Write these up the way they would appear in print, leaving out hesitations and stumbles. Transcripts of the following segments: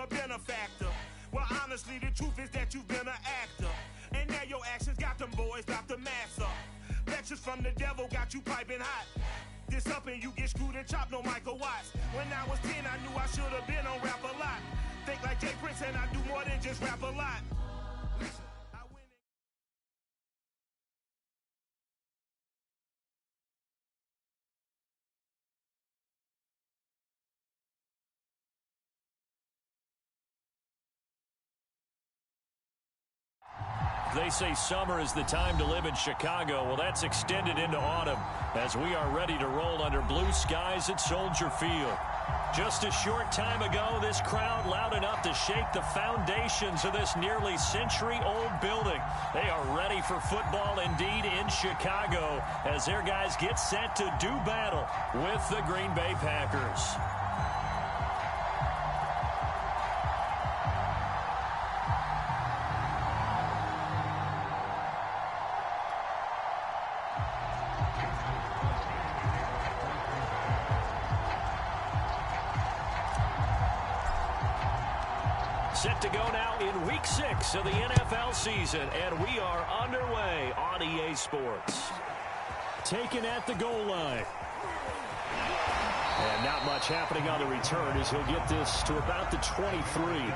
a benefactor. Well, honestly, the truth is that you've been an actor. And now your actions got them boys about to mass up. Lectures from the devil got you piping hot. This up and you get screwed and chopped, no Michael Watts. When I was 10, I knew I should have been on Rap a Lot. Think like Jay Prince and I do more than just rap a lot. Listen. They say summer is the time to live in Chicago. Well, that's extended into autumn as we are ready to roll under blue skies at Soldier Field. Just a short time ago, this crowd loud enough to shake the foundations of this nearly century-old building. They are ready for football indeed in Chicago as their guys get set to do battle with the Green Bay Packers. Set to go now in Week 6 of the NFL season, and we are underway on EA Sports. Taken at the goal line. And not much happening on the return as he'll get this to about the 23.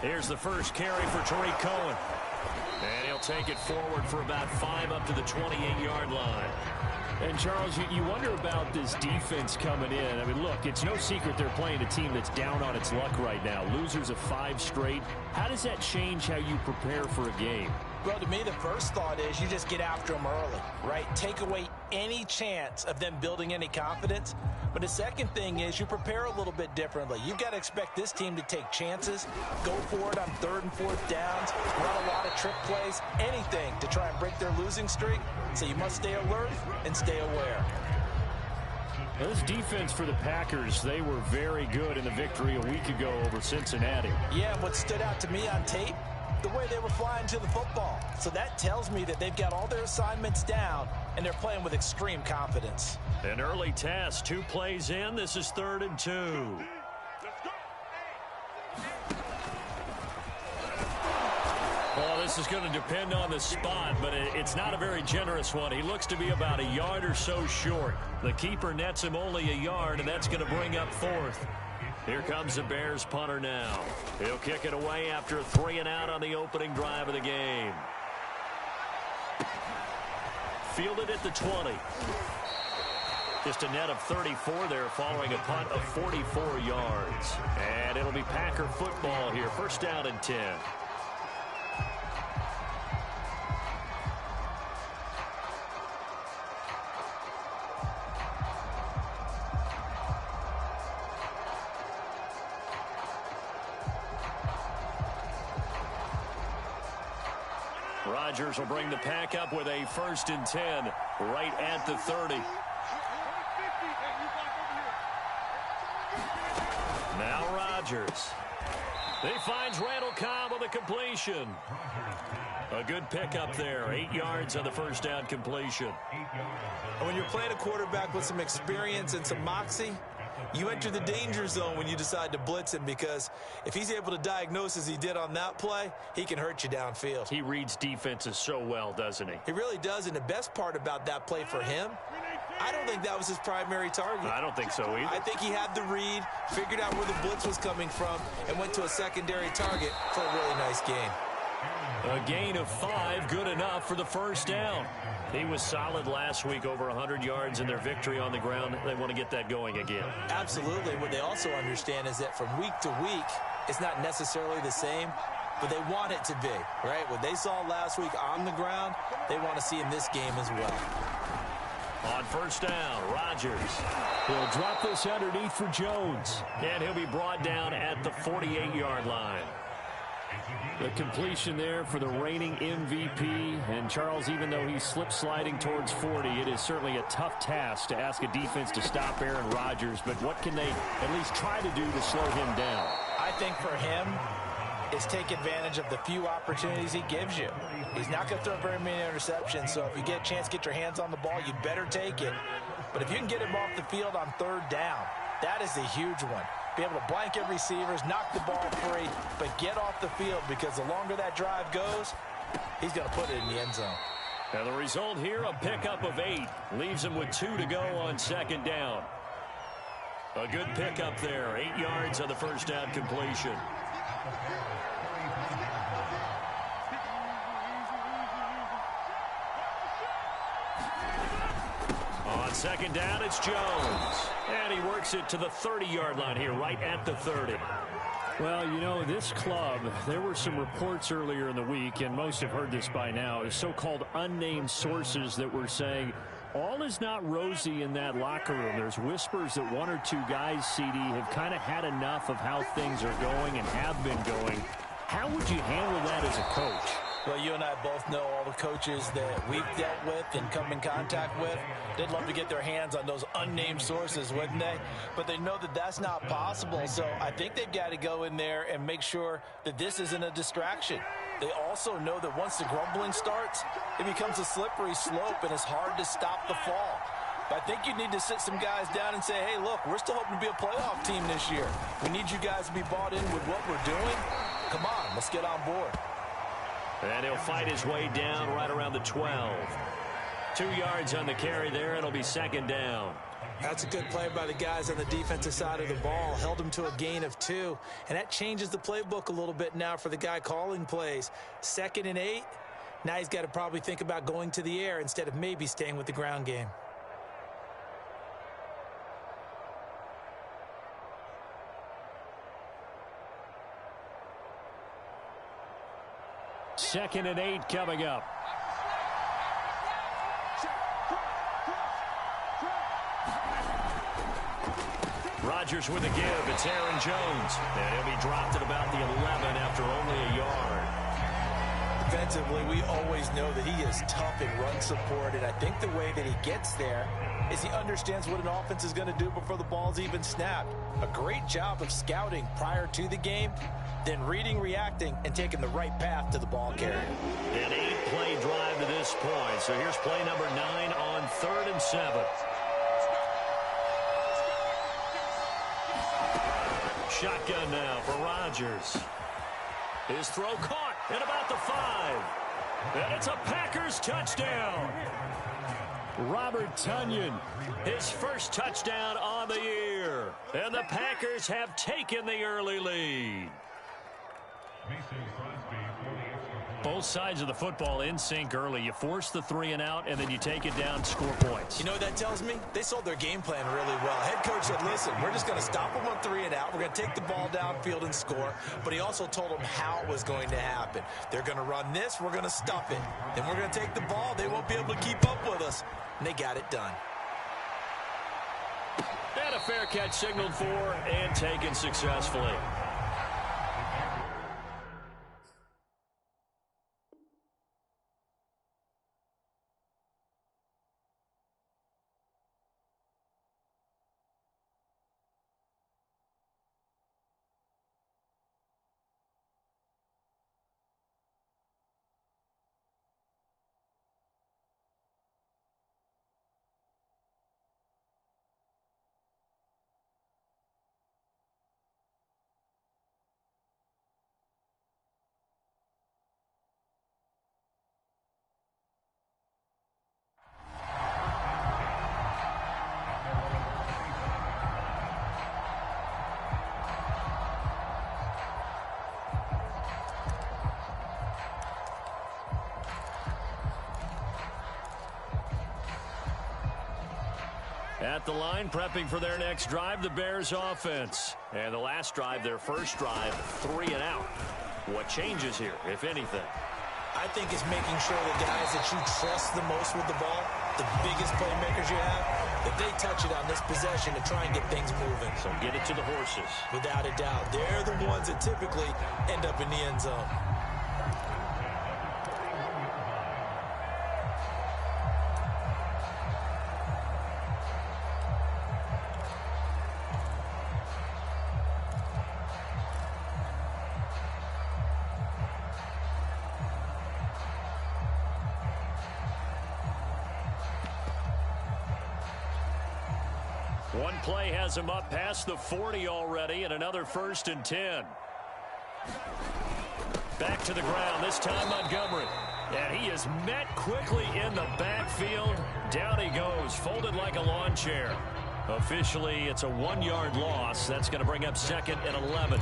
Here's the first carry for Tariq Cohen. And he'll take it forward for about 5 up to the 28-yard line. And, Charles, you wonder about this defense coming in. I mean, look, it's no secret they're playing a team that's down on its luck right now. Losers of 5 straight. How does that change how you prepare for a game? Well, to me, the first thought is you just get after them early, right? Take away any chance of them building any confidence. But the second thing is you prepare a little bit differently. You've got to expect this team to take chances, go for it on 3rd and 4th downs, run a lot of trick plays, anything to try and break their losing streak. So you must stay alert and stay aware. Now, this defense for the Packers, they were very good in the victory a week ago over Cincinnati. Yeah, what stood out to me on tape, the way they were flying to the football. So that tells me that they've got all their assignments down and they're playing with extreme confidence. An early test, 2 plays in. This is 3rd and 2. Well, this is going to depend on the spot, but it's not a very generous one. He looks to be about a yard or so short. The keeper nets him only a yard, and that's going to bring up 4th. Here comes the Bears punter now. He'll kick it away after a 3 and out on the opening drive of the game. Fielded at the 20. Just a net of 34 there following a punt of 44 yards. And it'll be Packer football here. First down and 10. Rodgers will bring the pack up with a 1st and 10 right at the 30. Now Rodgers. He finds Randall Cobb on the completion. A good pickup there. 8 yards on the first down completion. When you're playing a quarterback with some experience and some moxie, you enter the danger zone when you decide to blitz him, because if he's able to diagnose as he did on that play, he can hurt you downfield. He reads defenses so well, doesn't he? He really does, and the best part about that play for him, I don't think that was his primary target. I don't think so either. I think he had the read, figured out where the blitz was coming from, and went to a secondary target for a really nice gain. A gain of 5, good enough for the first down. He was solid last week, over 100 yards in their victory on the ground. They want to get that going again. Absolutely. What they also understand is that from week to week, it's not necessarily the same, but they want it to be, right? What they saw last week on the ground, they want to see in this game as well. On first down, Rodgers. He'll drop this underneath for Jones. And he'll be brought down 48-yard line. The completion there for the reigning MVP. And Charles, even though he's slip-sliding towards 40, it is certainly a tough task to ask a defense to stop Aaron Rodgers. But what can they at least try to do to slow him down? I think for him, is take advantage of the few opportunities he gives you. He's not going to throw very many interceptions, so if you get a chance to get your hands on the ball, you'd better take it. But if you can get him off the field on third down, that is a huge one. Be able to blanket receivers, knock the ball free, but get off the field, because the longer that drive goes, he's going to put it in the end zone. And the result here, a pickup of 8. Leaves him with 2 to go on second down. A good pickup there. 8 yards on the first down completion. On second down, it's Jones. And he works it to the 30-yard line here, right at the 30. Well, you know, this club, there were some reports earlier in the week, and most have heard this by now, is so-called unnamed sources that were saying all is not rosy in that locker room. There's whispers that 1 or 2 guys, CD, have kind of had enough of how things are going and have been going. How would you handle that as a coach? Well, you and I both know all the coaches that we've dealt with and come in contact with. They'd love to get their hands on those unnamed sources, wouldn't they? But they know that that's not possible. So I think they've got to go in there and make sure that this isn't a distraction. They also know that once the grumbling starts, it becomes a slippery slope and it's hard to stop the fall. But I think you need to sit some guys down and say, hey, look, we're still hoping to be a playoff team this year. We need you guys to be bought in with what we're doing. Come on, let's get on board. And he'll fight his way down right around the 12. 2 yards on the carry there. It'll be second down. That's a good play by the guys on the defensive side of the ball. Held him to a gain of 2. And that changes the playbook a little bit now for the guy calling plays. 2nd and 8. Now he's got to probably think about going to the air instead of maybe staying with the ground game. Second and 8 coming up. Rodgers with a give. It's Aaron Jones. And he'll be dropped at about the 11 after only a yard. Defensively, we always know that he is tough in run support, and I think the way that he gets there is he understands what an offense is going to do before the ball's even snapped. A great job of scouting prior to the game, then reading, reacting, and taking the right path to the ball carrier. An 8-play drive to this point. So here's play number 9 on 3rd and 7. Shotgun now for Rodgers. His throw caught at about the 5. And it's a Packers touchdown. Robert Tonyan. His first touchdown on the year. And the Packers have taken the early lead. Both sides of the football in sync early. You force the 3 and out, and then you take it down, score points. You know what that tells me? They sold their game plan really well. Head coach said, listen, we're just going to stop them on 3 and out. We're going to take the ball downfield and score. But he also told them how it was going to happen. They're going to run this. We're going to stuff it. Then we're going to take the ball. They won't be able to keep up with us. And they got it done. And a fair catch signaled for and taken successfully. At the line, prepping for their next drive, the Bears offense. And the last drive, their first drive, 3 and out. What changes here, if anything? I think it's making sure the guys that you trust the most with the ball, the biggest playmakers you have, if they touch it on this possession to try and get things moving. So get it to the horses. Without a doubt. They're the ones that typically end up in the end zone. One play has him up past the 40 already, and another 1st and 10. Back to the ground, this time Montgomery. And he is met quickly in the backfield. Down he goes, folded like a lawn chair. Officially, it's a 1-yard loss. That's going to bring up 2nd and 11.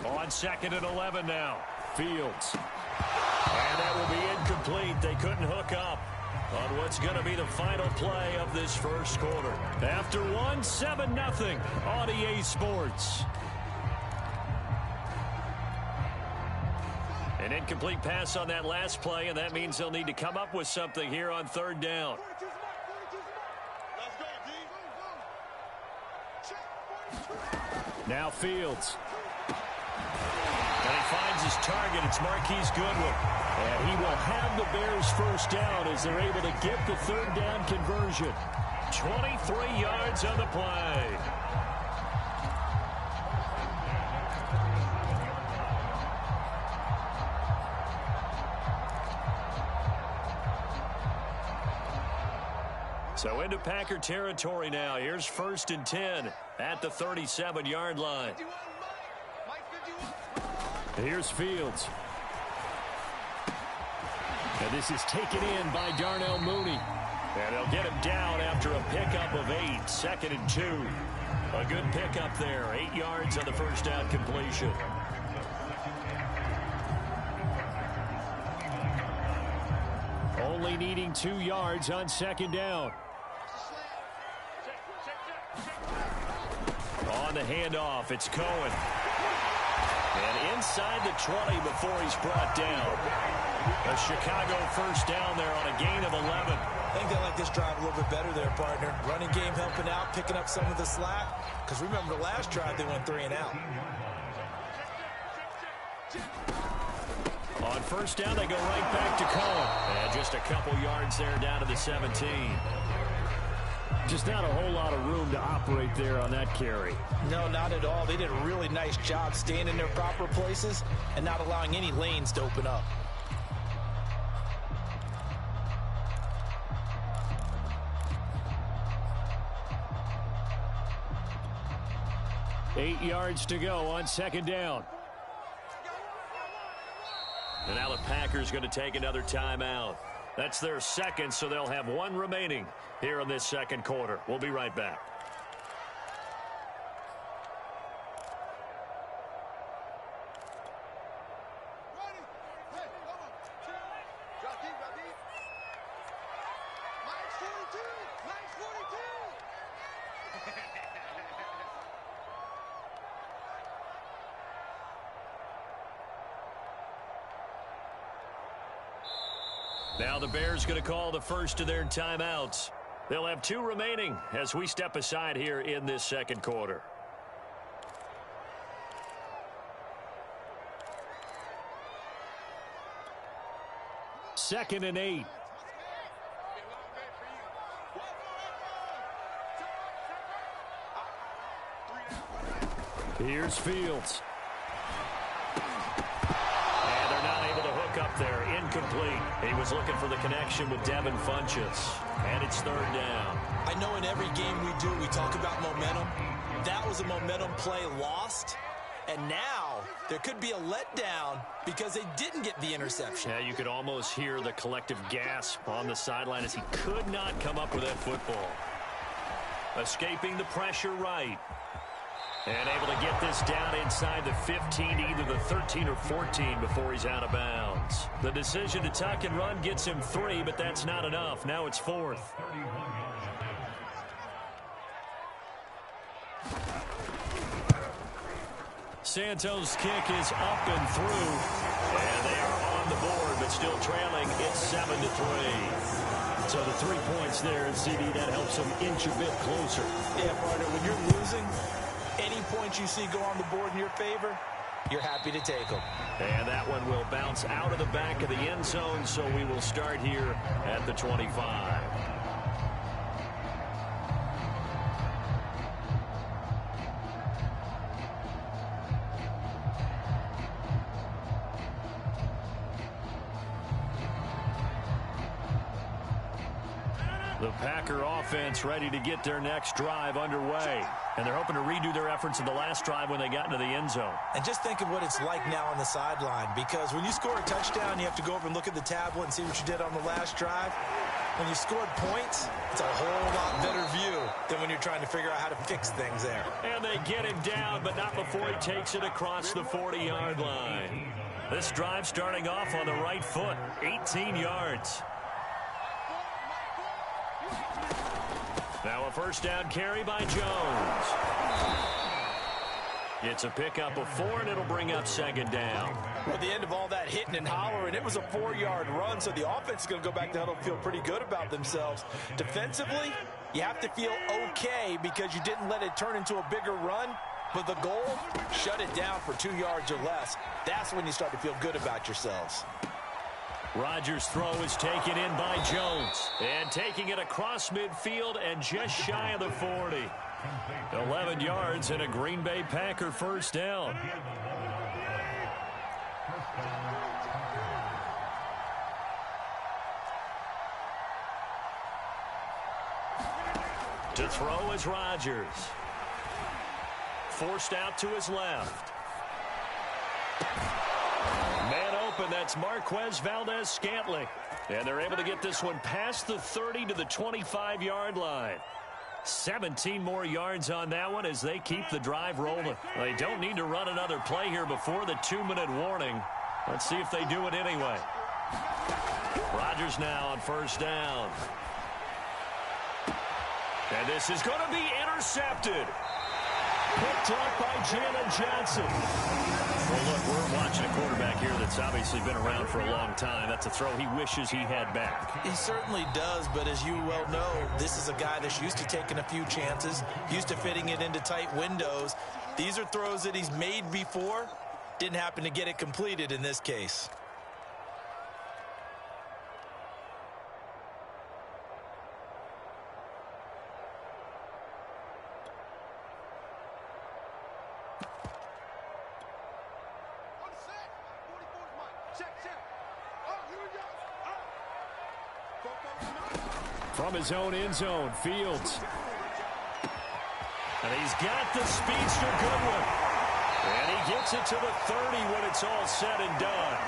On 2nd and 11 now. Fields. And that will be incomplete. They couldn't hook up on what's going to be the final play of this first quarter. After 1, 7-0 on EA Sports. An incomplete pass on that last play, and that means they'll need to come up with something here on 3rd down. Now Fields. And he finds his target. It's Marquise Goodwin. And he will have the Bears first down as they're able to get the 3rd down conversion. 23 yards on the play. So into Packer territory now. Here's 1st and 10 at the 37-yard line. Here's Fields. And this is taken in by Darnell Mooney. And they'll get him down after a pickup of 8. 2nd and 2. A good pickup there. 8 yards on the first down completion. Only needing 2 yards on 2nd down. On the handoff, it's Cohen. And inside the 20 before he's brought down. A Chicago first down there on a gain of 11. I think they like this drive a little bit better there, partner. Running game helping out, picking up some of the slack. Because remember the last drive, they went 3 and out. On first down, they go right back to Cohen. And just a couple yards there down to the 17. Just not a whole lot of room to operate there on that carry. No, not at all. They did a really nice job staying in their proper places and not allowing any lanes to open up. Eight yards to go on 2nd down. And now the Packers going to take another timeout. That's their 2nd, so they'll have 1 remaining here in this 2nd quarter. We'll be right back. Now the Bears going to call the first of their timeouts. They'll have 2 remaining as we step aside here in this 2nd quarter. Second and 8. Here's Fields. Up there, incomplete. He was looking for the connection with Devin Funchess. And it's 3rd down. I know in every game we do, we talk about momentum. That was a momentum play lost. And now there could be a letdown because they didn't get the interception. Yeah, you could almost hear the collective gasp on the sideline as he could not come up with that football. Escaping the pressure right. And able to get this down inside the 15, either the 13 or 14 before he's out of bounds. The decision to tuck and run gets him 3, but that's not enough. Now it's 4th. Santos' kick is up and through. And they are on the board, but still trailing. It's 7-3. So the 3 points there, and CD, that helps them inch a bit closer. Yeah, partner, when you're losing, any points you see go on the board in your favor, you're happy to take them. And that one will bounce out of the back of the end zone, so we will start here at the 25. The Packer offense ready to get their next drive underway. And they're hoping to redo their efforts in the last drive when they got into the end zone. And just think of what it's like now on the sideline, because when you score a touchdown, you have to go over and look at the tablet and see what you did on the last drive. When you scored points, it's a whole lot better view than when you're trying to figure out how to fix things there. And they get him down, but not before he takes it across the 40-yard line. This drive starting off on the right foot, 18 yards. Now a first down carry by Jones. It's a pickup of 4, and it'll bring up second down. Well, at the end of all that hitting and hollering, it was a 4-yard run, so the offense is going to go back to huddle and feel pretty good about themselves. Defensively, you have to feel okay because you didn't let it turn into a bigger run, but the goal, shut it down for 2 yards or less. That's when you start to feel good about yourselves. Rodgers' throw is taken in by Jones. And taking it across midfield and just shy of the 40. 11 yards and a Green Bay Packer first down. To throw is Rodgers. Forced out to his left. Man open, that's Marquez Valdez-Scantling. And they're able to get this one past the 30 to the 25-yard line. 17 more yards on that one as they keep the drive rolling. They don't need to run another play here before the 2-minute warning. Let's see if they do it anyway. Rodgers now on first down. And this is going to be intercepted. Picked up by Jalen Johnson. Well, look, we're watching a quarterback here that's obviously been around for a long time. That's a throw he wishes he had back. He certainly does, but as you well know, this is a guy that's used to taking a few chances, used to fitting it into tight windows. These are throws that he's made before. Didn't happen to get it completed in this case. From his own end zone, Fields. And he's got the speedster Goodwin. And he gets it to the 30 when it's all said and done.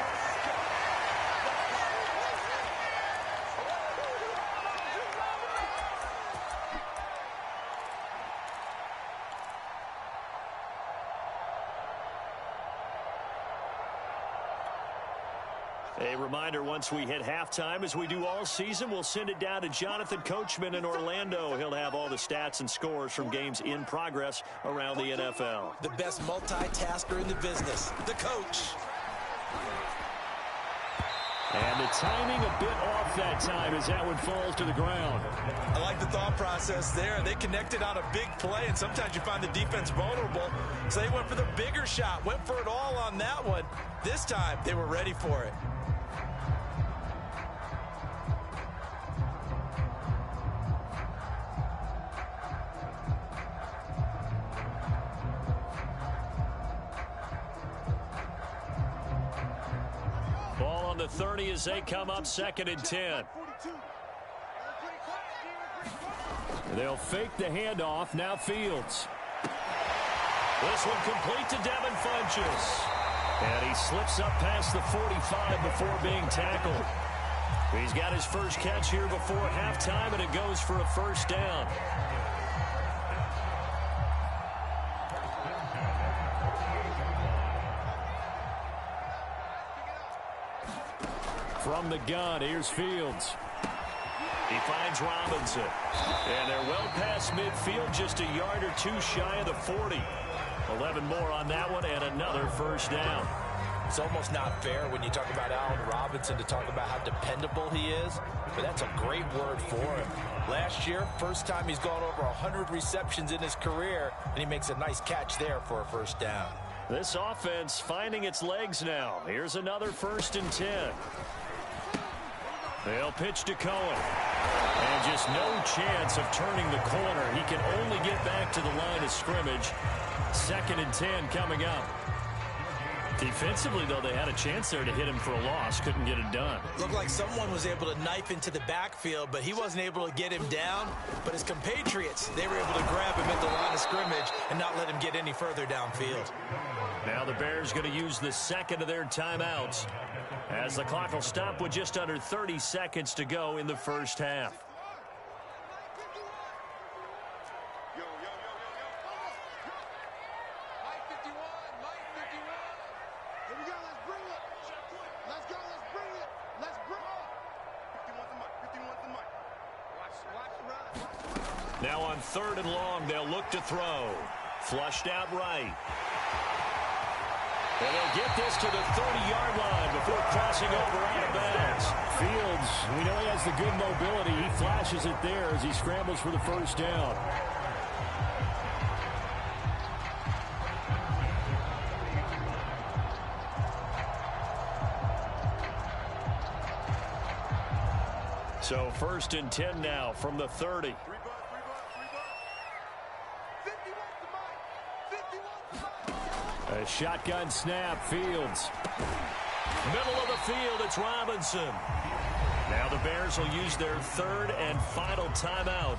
A reminder, once we hit halftime, as we do all season, we'll send it down to Jonathan Coachman in Orlando. He'll have all the stats and scores from games in progress around the NFL. The best multitasker in the business, the coach. And the timing a bit off that time as that one falls to the ground. I like the thought process there. They connected on a big play, and sometimes you find the defense vulnerable. So they went for the bigger shot, went for it all on that one. This time, they were ready for it. Ball on the 30 as they come up 2nd and 10. They'll fake the handoff. Now Fields. This one complete to Devin Funchess. And he slips up past the 45 before being tackled. He's got his first catch here before halftime, and it goes for a first down. from the gun. Here's Fields. He finds Robinson. And they're well past midfield, just a yard or two shy of the 40. 11 more on that one and another first down. It's almost not fair when you talk about Allen Robinson to talk about how dependable he is, but that's a great word for him. Last year, first time he's gone over 100 receptions in his career, and he makes a nice catch there for a first down. This offense finding its legs now. Here's another 1st and 10. They'll pitch to Cohen. And just no chance of turning the corner. He can only get back to the line of scrimmage. 2nd and 10 coming up. Defensively, though, they had a chance there to hit him for a loss. Couldn't get it done. Looked like someone was able to knife into the backfield, but he wasn't able to get him down. But his compatriots, they were able to grab him at the line of scrimmage and not let him get any further downfield. Now the Bears going to use the second of their timeouts as the clock will stop with just under 30 seconds to go in the first half. Now on 3rd and long, they'll look to throw. Flushed out right. And they'll get this to the 30-yard line before crossing over out of bounds. Fields, we know he has the good mobility. He flashes it there as he scrambles for the first down. So 1st and 10 now from the 30. A shotgun snap, Fields. Middle of the field, it's Robinson. Now the Bears will use their 3rd and final timeout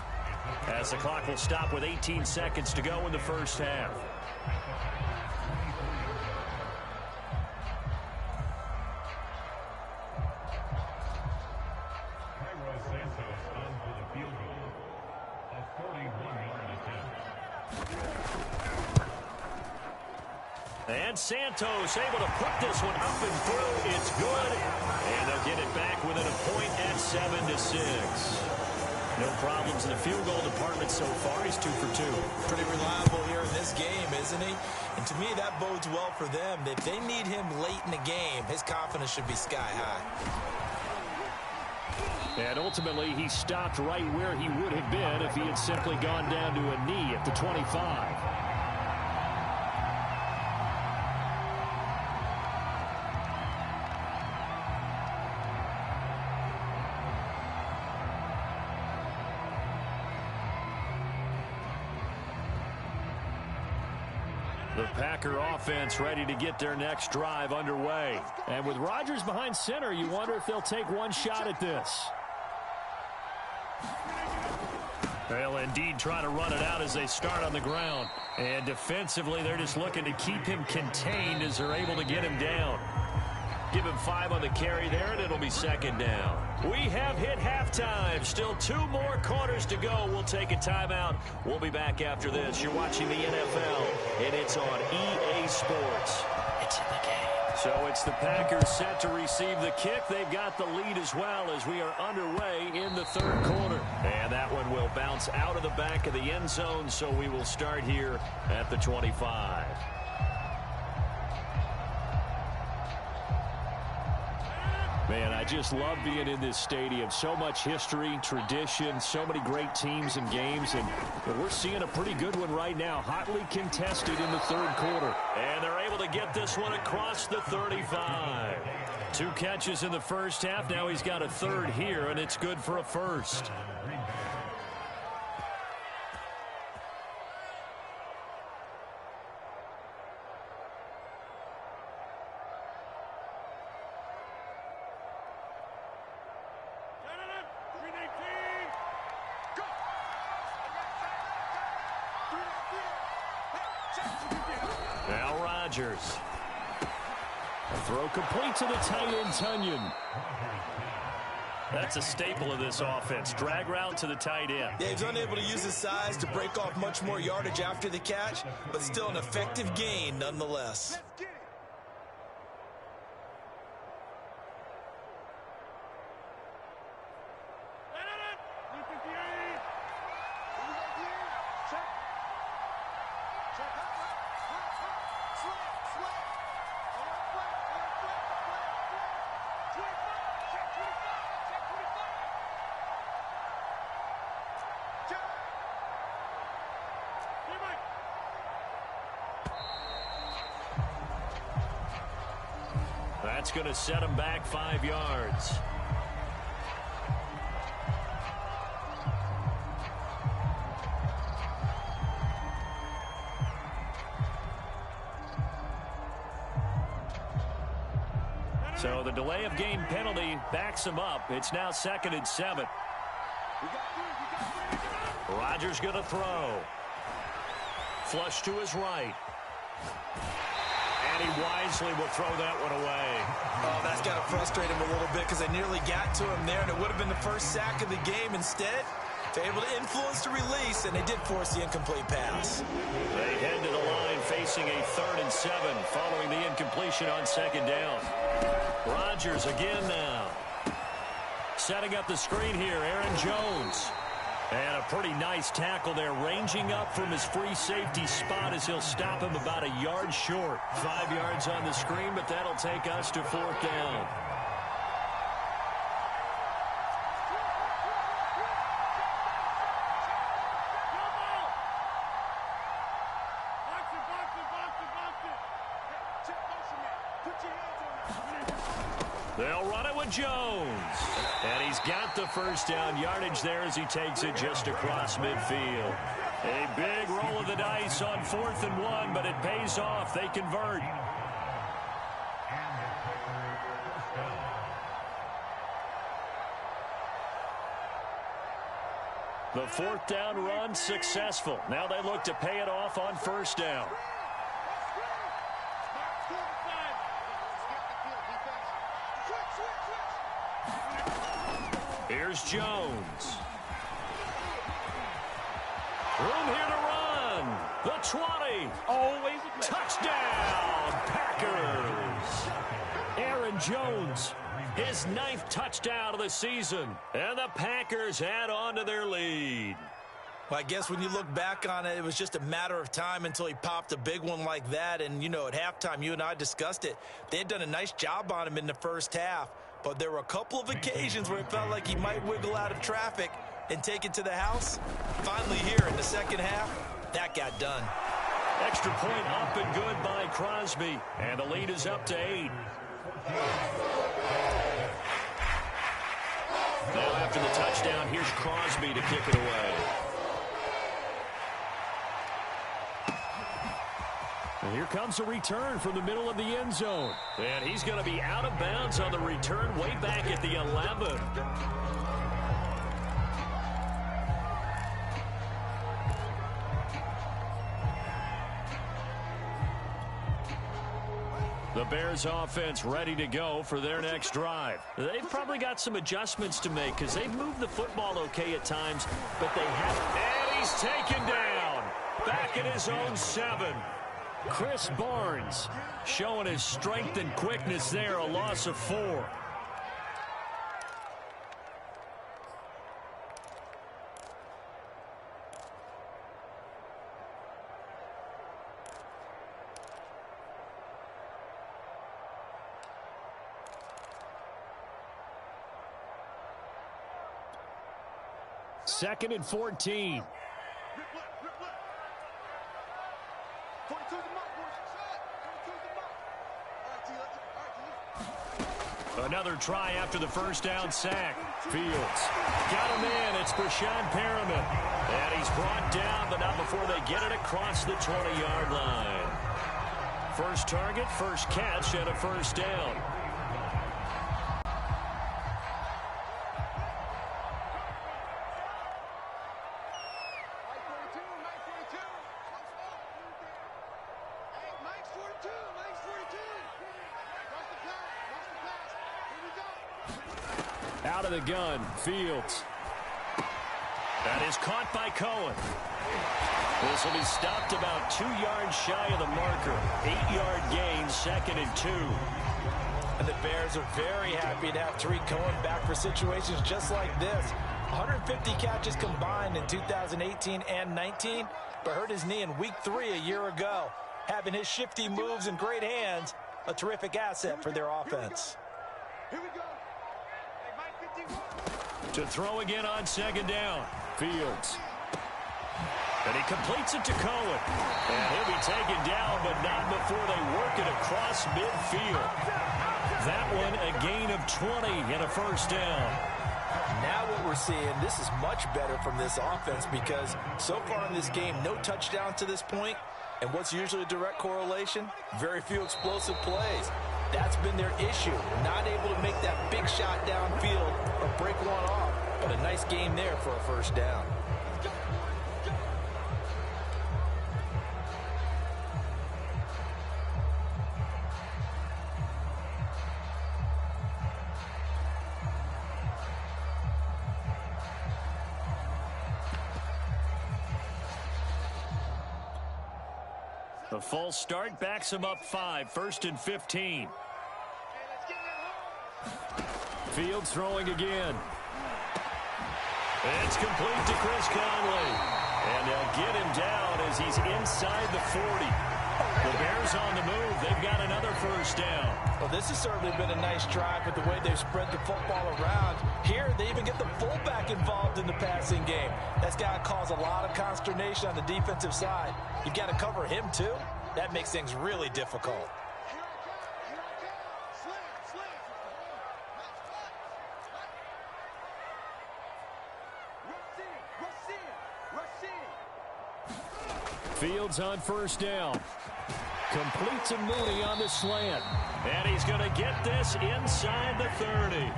as the clock will stop with 18 seconds to go in the first half. And Santos able to put this one up and through. It's good. And they'll get it back within a point at 7-6. No problems in the field goal department so far. He's 2 for 2. Pretty reliable here in this game, isn't he? And to me, that bodes well for them. If they need him late in the game, his confidence should be sky high. And ultimately, he stopped right where he would have been if he had simply gone down to a knee at the 25. The Packer offense ready to get their next drive underway. And with Rodgers behind center, you wonder if they'll take one shot at this. They'll indeed try to run it out as they start on the ground. And defensively, they're just looking to keep him contained as they're able to get him down. Give him 5 on the carry there, and it'll be 2nd down. We have hit halftime. Still 2 more quarters to go. We'll take a timeout. We'll be back after this. You're watching the NFL, and it's on EA Sports. It's in the game. So it's the Packers set to receive the kick. They've got the lead as well as we are underway in the 3rd quarter. And that one will bounce out of the back of the end zone, so we will start here at the 25. Man, I just love being in this stadium. So much history, tradition, so many great teams and games, and we're seeing a pretty good one right now, hotly contested in the 3rd quarter. And they're able to get this one across the 35. 2 catches in the first half. Now he's got a 3rd here, and it's good for a 1st. Now Rodgers. A throw complete to the tight end, Tunyon. That's a staple of this offense. Drag route to the tight end. Yeah, he's unable to use his size to break off much more yardage after the catch, but still an effective gain nonetheless. That's going to set him back 5 yards. So the delay of game penalty backs him up. It's now 2nd and 7. Rodgers going to throw. Flush to his right. And he wisely will throw that one away. Oh, that's got to frustrate him a little bit because they nearly got to him there, and it would have been the first sack of the game. Instead, they're able to influence the release, and they did force the incomplete pass. They head to the line facing a 3rd and 7 following the incompletion on 2nd down. Rodgers again now. Setting up the screen here, Aaron Jones. And a pretty nice tackle there, ranging up from his free safety spot as he'll stop him about a yard short. 5 yards on the screen, but that'll take us to 4th down. They'll run it with Jones. And he's got the first down yardage there as he takes it just across midfield. A big roll of the dice on 4th and 1, but it pays off. They convert. The 4th down run successful. Now they look to pay it off on 1st down. Here's Jones. Room here to run. The 20. Always a touchdown, Packers. Aaron Jones, his 9th touchdown of the season. And the Packers add on to their lead. Well, I guess when you look back on it, it was just a matter of time until he popped a big one like that. And, you know, at halftime, you and I discussed it. They had done a nice job on him in the first half. But there were a couple of occasions where it felt like he might wiggle out of traffic and take it to the house. Finally here in the second half, that got done. Extra point up and good by Crosby. And the lead is up to 8. Now after the touchdown, here's Crosby to kick it away. And here comes a return from the middle of the end zone. And he's going to be out of bounds on the return way back at the 11. The Bears offense ready to go for their next drive. They've probably got some adjustments to make because they've moved the football okay at times, but they haven't. And he's taken down back at his own 7. Chris Barnes showing his strength and quickness there, a loss of 4. Second and 14. Another try after the first down sack. Fields got him in. It's Brashad Perriman. And he's brought down, but not before they get it across the 20-yard line. First target, first catch, and a first down. Out of the gun, Fields. That is caught by Cohen. This will be stopped about 2 yards shy of the marker. 8-yard gain, 2nd and 2. And the Bears are very happy to have Tariq Cohen back for situations just like this. 150 catches combined in 2018 and 19, but hurt his knee in week 3 a year ago. Having his shifty moves and great hands, a terrific asset for their offense. Here we go. To throw again on 2nd down. Fields. And he completes it to Cohen. And he'll be taken down, but not before they work it across midfield. one a gain of 20 and a first down. Now what we're seeing, this is much better from this offense because so far in this game, no touchdown to this point. And what's usually a direct correlation? Very few explosive plays. That's been their issue. Not able to make that big shot downfield or break one off. But a nice game there for a first down. The false start backs him up 5, 1st and 15. Fields throwing again. It's complete to Chris Conley. And they'll get him down as he's inside the 40. The Bears on the move. They've got another first down. Well, this has certainly been a nice drive with the way they've spread the football around. Here, they even get the fullback involved in the passing game. That's got to cause a lot of consternation on the defensive side. You've got to cover him, too. That makes things really difficult. Fields on first down. Completes a Mooney on the slant. And he's going to get this inside the 30.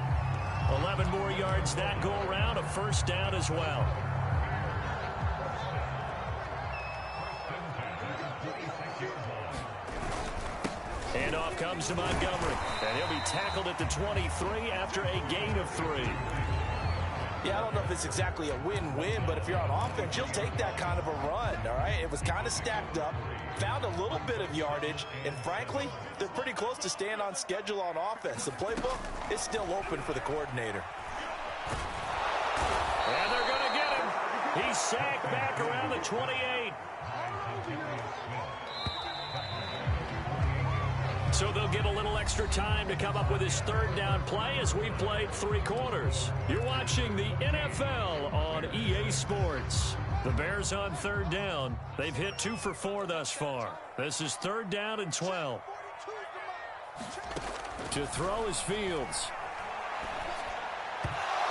11 more yards that go around. A first down as well. Handoff comes to Montgomery. And he'll be tackled at the 23 after a gain of 3. Yeah, I don't know if it's exactly a win-win, but if you're on offense, you'll take that kind of a run, all right? It was kind of stacked up, found a little bit of yardage, and frankly, they're pretty close to staying on schedule on offense. The playbook is still open for the coordinator. And they're going to get him. He's sacked back around the 28. So they'll get a little extra time to come up with his third down play as we've played 3 quarters. You're watching the NFL on EA Sports. The Bears on third down. They've hit 2 for 4 thus far. This is 3rd down and 12. To throw is Fields.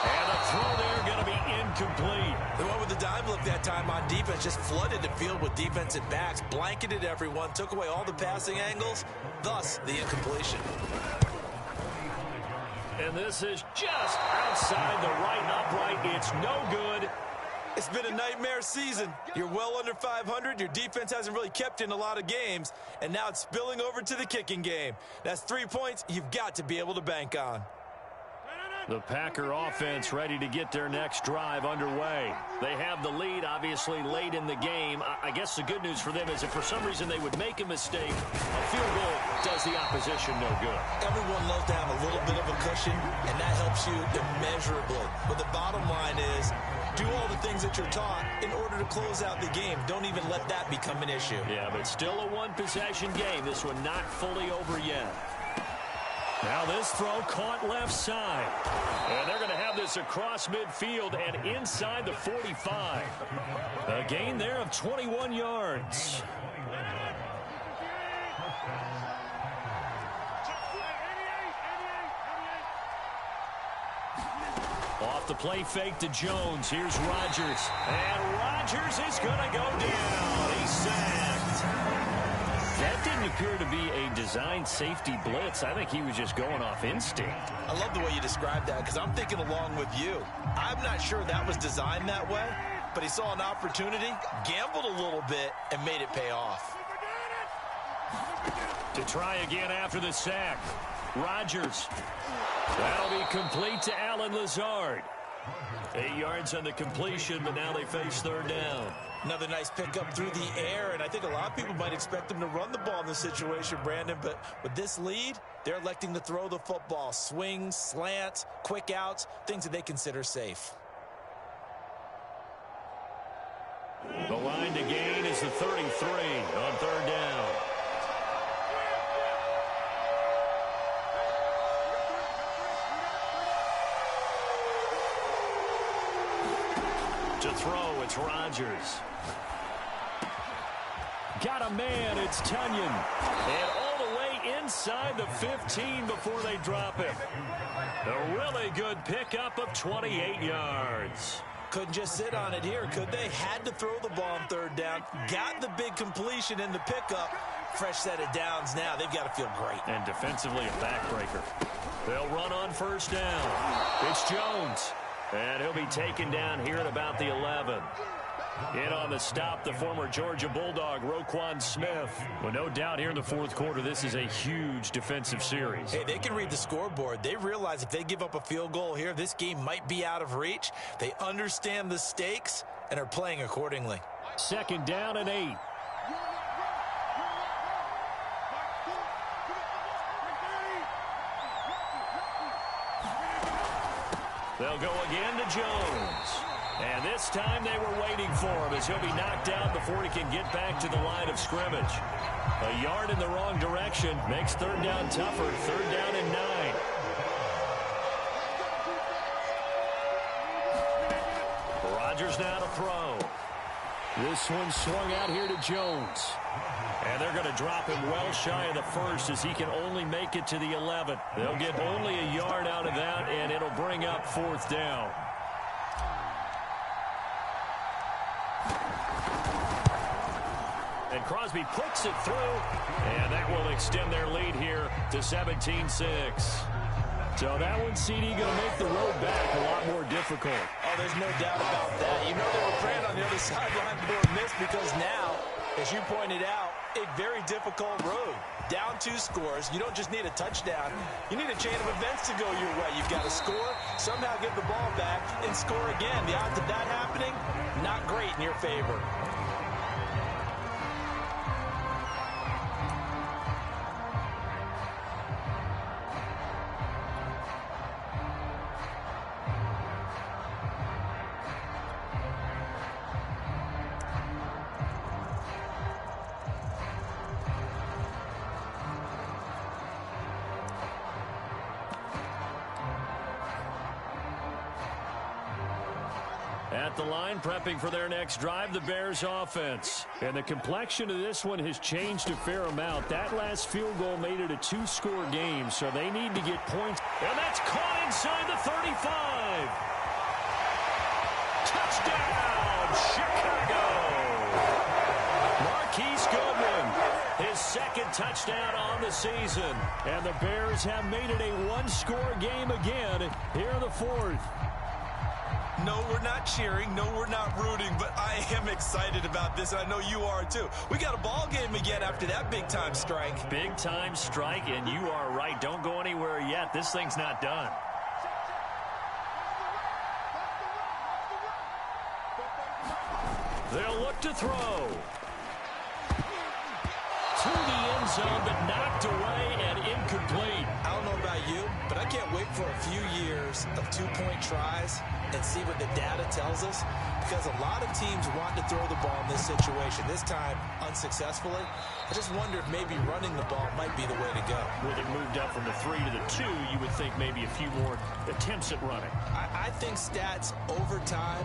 And a throw there going to be incomplete. The one with the dime look that time on defense just flooded the field with defensive backs, blanketed everyone, took away all the passing angles, thus the incompletion. And this is just outside the right upright. It's no good. It's been a nightmare season. You're well under 500. Your defense hasn't really kept in a lot of games, and now it's spilling over to the kicking game. That's 3 points you've got to be able to bank on. The Packer offense ready to get their next drive underway. They have the lead, obviously, late in the game. I guess the good news for them is if for some reason they would make a mistake, a field goal does the opposition no good. Everyone loves to have a little bit of a cushion, and that helps you immeasurably. But the bottom line is, do all the things that you're taught in order to close out the game. Don't even let that become an issue. Yeah, but still a one-possession game. This one not fully over yet. Now this throw caught left side. And they're going to have this across midfield and inside the 45. A gain there of 21 yards. Off the play fake to Jones. Here's Rodgers. And Rodgers is going to go down. He's sacked. That didn't appear to be a designed safety blitz. I think he was just going off instinct. I love the way you described that because I'm thinking along with you. I'm not sure that was designed that way, but he saw an opportunity, gambled a little bit, and made it pay off. To try again after the sack. Rodgers. That'll be complete to Allen Lazard. 8 yards on the completion, but now they face third down. Another nice pickup through the air, and I think a lot of people might expect them to run the ball in this situation, Brandon, but with this lead, they're electing to throw the football. Swings, slants, quick outs, things that they consider safe. The line to gain is the 33 on third down. To throw, it's Rodgers. Got a man, it's Tunyon. And all the way inside the 15 before they drop him. A really good pickup of 28 yards. Couldn't just sit on it here, could they? Had to throw the ball on third down. Got the big completion in the pickup. Fresh set of downs now. They've got to feel great. And defensively, a backbreaker. They'll run on first down. It's Jones. And he'll be taken down here at about the 11. In on the stop, the former Georgia Bulldog, Roquan Smith. Well, no doubt here in the fourth quarter, this is a huge defensive series. Hey, they can read the scoreboard. They realize if they give up a field goal here, this game might be out of reach. They understand the stakes and are playing accordingly. 2nd down and 8. They'll go again to Jones. And this time they were waiting for him as he'll be knocked down before he can get back to the line of scrimmage. A yard in the wrong direction makes third down tougher. 3rd down and 9. Rodgers now to throw. This one swung out here to Jones. And they're going to drop him well shy of the first as he can only make it to the 11. They'll get only a yard out of that, and it'll bring up 4th down. And Crosby puts it through, and that will extend their lead here to 17-6. So that one, CD, going to make the road back a lot more difficult. Oh, there's no doubt about that. You know they were praying on the other sideline for a miss because now, as you pointed out, a very difficult road. Down 2 scores. You don't just need a touchdown. You need a chain of events to go your way. You've got to score, somehow get the ball back, and score again. The odds of that happening, not great in your favor. At the line, prepping for their next drive, the Bears offense. And the complexion of this one has changed a fair amount. That last field goal made it a 2-score game, so they need to get points. And that's caught inside the 35. Touchdown, Chicago. Marquise Goodwin, his 2nd touchdown on the season. And the Bears have made it a 1-score game again here in the 4th. No, we're not cheering. No, we're not rooting, but I am excited about this, and I know you are too. We got a ball game again after that big-time strike. Big-time strike, and you are right. Don't go anywhere yet. This thing's not done. They'll look to throw. To the end zone, but knocked away and incomplete. I don't know about you, but I can't wait for a few years of 2-point tries and see what the data tells us, because a lot of teams want to throw the ball in this situation. This time, unsuccessfully. I just wonder if maybe running the ball might be the way to go. With it moved up from the 3 to the 2, you would think maybe a few more attempts at running. I think stats over time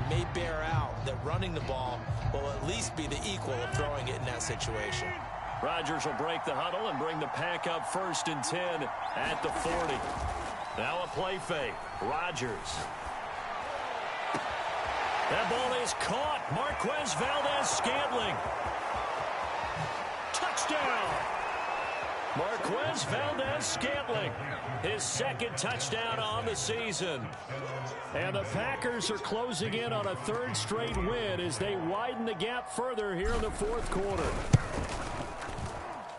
may bear out that running the ball will at least be the equal of throwing it in that situation. Rodgers will break the huddle and bring the pack up 1st and 10 at the 40. Now a play fake. Rodgers. That ball is caught. Marquez Valdez-Scantling. Touchdown. Marquez Valdez-Scantling. His 2nd touchdown on the season. And the Packers are closing in on a 3rd straight win as they widen the gap further here in the 4th quarter.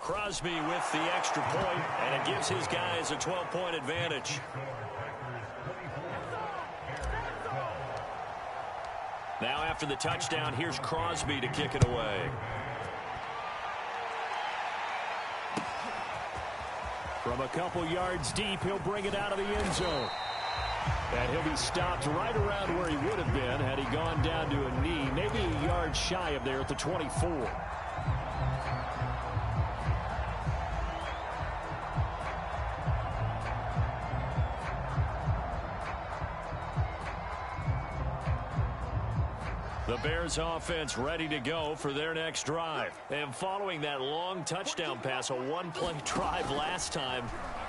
Crosby with the extra point, and it gives his guys a 12-point advantage. Now after the touchdown, here's Crosby to kick it away. From a couple yards deep, he'll bring it out of the end zone. And he'll be stopped right around where he would have been had he gone down to a knee, maybe a yard shy of there at the 24. The Bears offense ready to go for their next drive. And following that long touchdown pass, a one-play drive last time,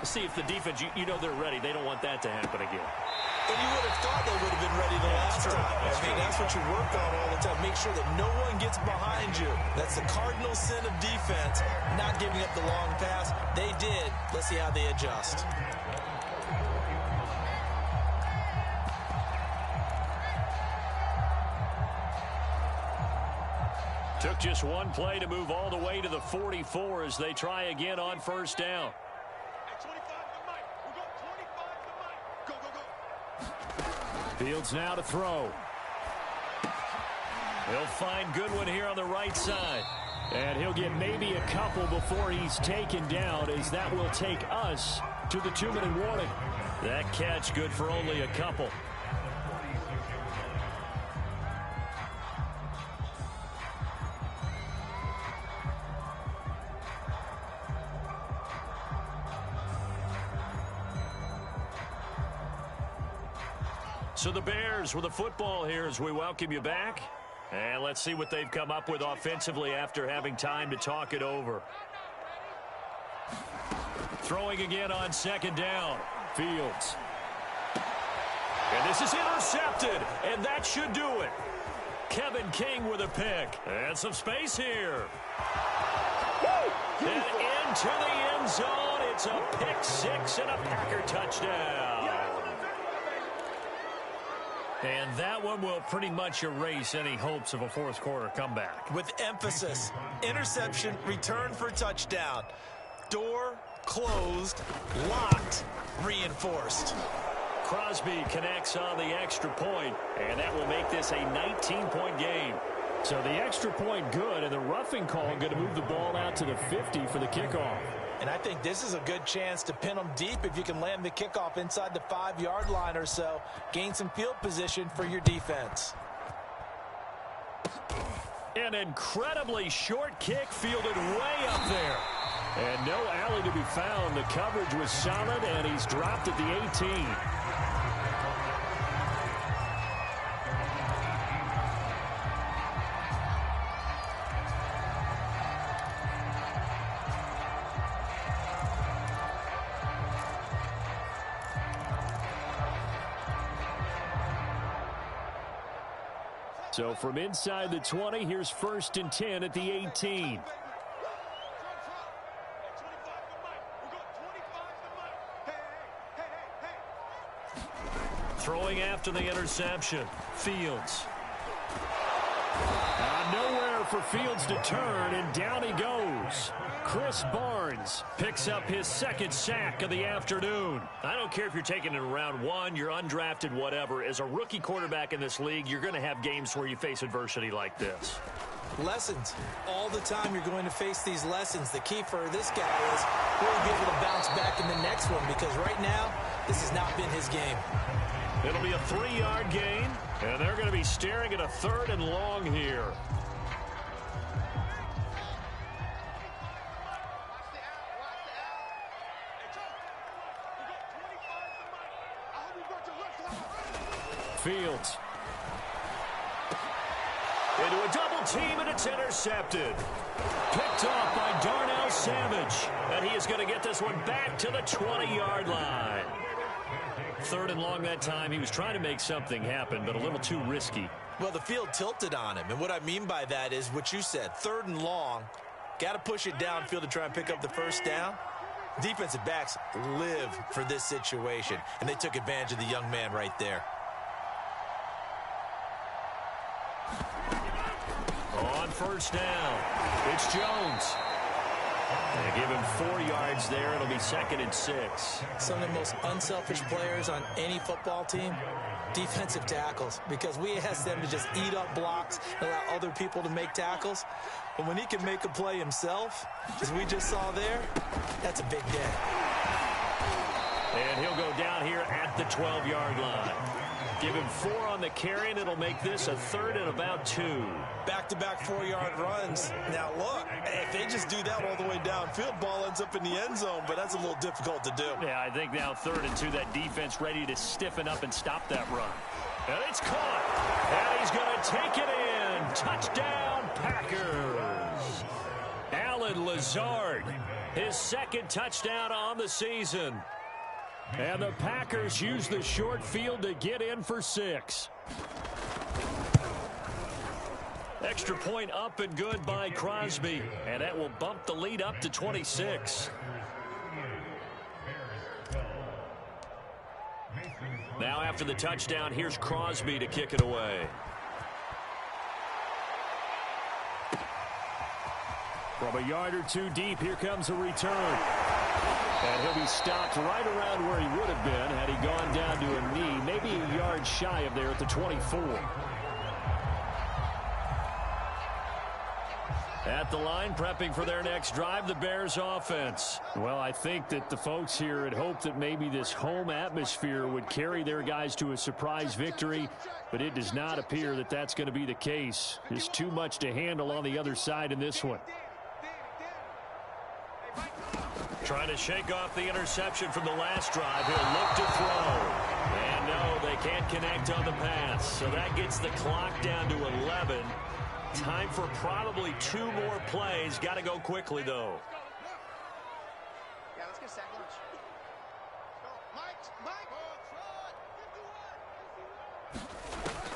see if the defense, you know they're ready. They don't want that to happen again. And you would have thought they would have been ready the last time. I mean, that's what you work on all the time. Make sure that no one gets behind you. That's the cardinal sin of defense, not giving up the long pass. They did. Let's see how they adjust. Took just one play to move all the way to the 44 as they try again on first down. Fields now to throw. He'll find Goodwin here on the right side. And he'll get maybe a couple before he's taken down, as that will take us to the 2-minute warning. That catch good for only a couple. So the Bears with the football here as we welcome you back. And let's see what they've come up with offensively after having time to talk it over. Throwing again on second down. Fields. And this is intercepted, and that should do it. Kevin King with a pick. And some space here. And into the end zone. It's a pick six and a Packer touchdown. And that one will pretty much erase any hopes of a fourth quarter comeback. With emphasis, interception, return for touchdown. Door closed, locked, reinforced. Crosby connects on the extra point, and that will make this a 19-point game. So the extra point good, and the roughing call going to move the ball out to the 50 for the kickoff. And I think this is a good chance to pin them deep if you can land the kickoff inside the 5-yard line or so. Gain some field position for your defense. An incredibly short kick fielded way up there. And no alley to be found. The coverage was solid, and he's dropped at the 18. So from inside the 20, here's 1st and 10 at the 18. Throwing after the interception. Fields. Nowhere for Fields to turn, and down he goes. Chris Barnes picks up his 2nd sack of the afternoon. I don't care if you're taking it in round 1, you're undrafted, whatever. As a rookie quarterback in this league, you're going to have games where you face adversity like this. Lessons. All the time you're going to face these lessons. The key for this guy is really be able to bounce back in the next one, because right now, this has not been his game. It'll be a 3-yard gain, and they're going to be staring at a 3rd and long here. Fields. Into a double team, and it's intercepted. Picked off by Darnell Savage. And he is going to get this one back to the 20-yard line. 3rd and long that time. He was trying to make something happen, but a little too risky. Well, the field tilted on him. And what I mean by that is what you said. 3rd and long. Got to push it downfield to try and pick up the first down. Defensive backs live for this situation. And they took advantage of the young man right there. On first down, it's Jones. They give him 4 yards there. It'll be 2nd and 6. Some of the most unselfish players on any football team, defensive tackles, because we ask them to just eat up blocks and allow other people to make tackles. But when he can make a play himself, as we just saw there, that's a big day. And he'll go down here at the 12-yard line. Give him 4 on the carry, and it'll make this a 3rd and about 2. Back-to-back 4-yard runs. Now, look, if they just do that all the way downfield, ball ends up in the end zone, but that's a little difficult to do. Yeah, I think now 3rd and 2, that defense ready to stiffen up and stop that run. And it's caught. And he's going to take it in. Touchdown, Packers. Allen Lazard, his second touchdown on the season. And the Packers use the short field to get in for 6. Extra point up and good by Crosby. And that will bump the lead up to 26. Now after the touchdown, here's Crosby to kick it away. From a yard or two deep, here comes a return. And he'll be stopped right around where he would have been had he gone down to a knee, maybe a yard shy of there at the 24. At the line, prepping for their next drive, the Bears offense. Well, I think that the folks here had hoped that maybe this home atmosphere would carry their guys to a surprise victory, but it does not appear that that's going to be the case. Just too much to handle on the other side in this one. Trying to shake off the interception from the last drive. He'll look to throw. And no, they can't connect on the pass. So that gets the clock down to 11. Time for probably 2 more plays. Got to go quickly, though. Yeah, let's get sack lunch. Mike.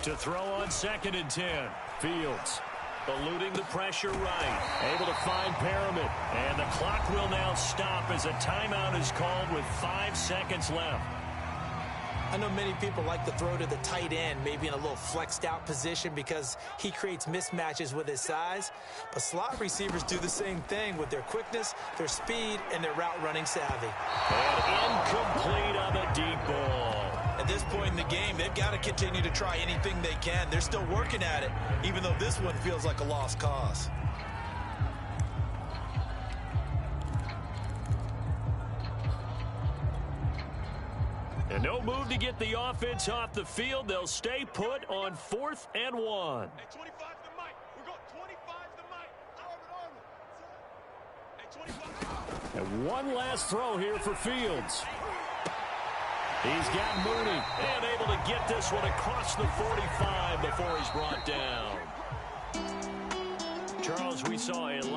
To throw on 2nd and 10. Fields eluding the pressure right. Able to find Perriman. And the clock will now stop as a timeout is called with 5 seconds left. I know many people like to throw to the tight end, maybe in a little flexed out position because he creates mismatches with his size. But slot receivers do the same thing with their quickness, their speed, and their route running savvy. And incomplete on the deep ball. At this point in the game, they've got to continue to try anything they can. They're still working at it, even though this one feels like a lost cause. And no move to get the offense off the field. They'll stay put on 4th and 1. Hey, 25 to Mike. We're going 25 to Mike. Hey, 25. And one last throw here for Fields. He's got Mooney and able to get this one across the 45 before he's brought down. Charles, we saw a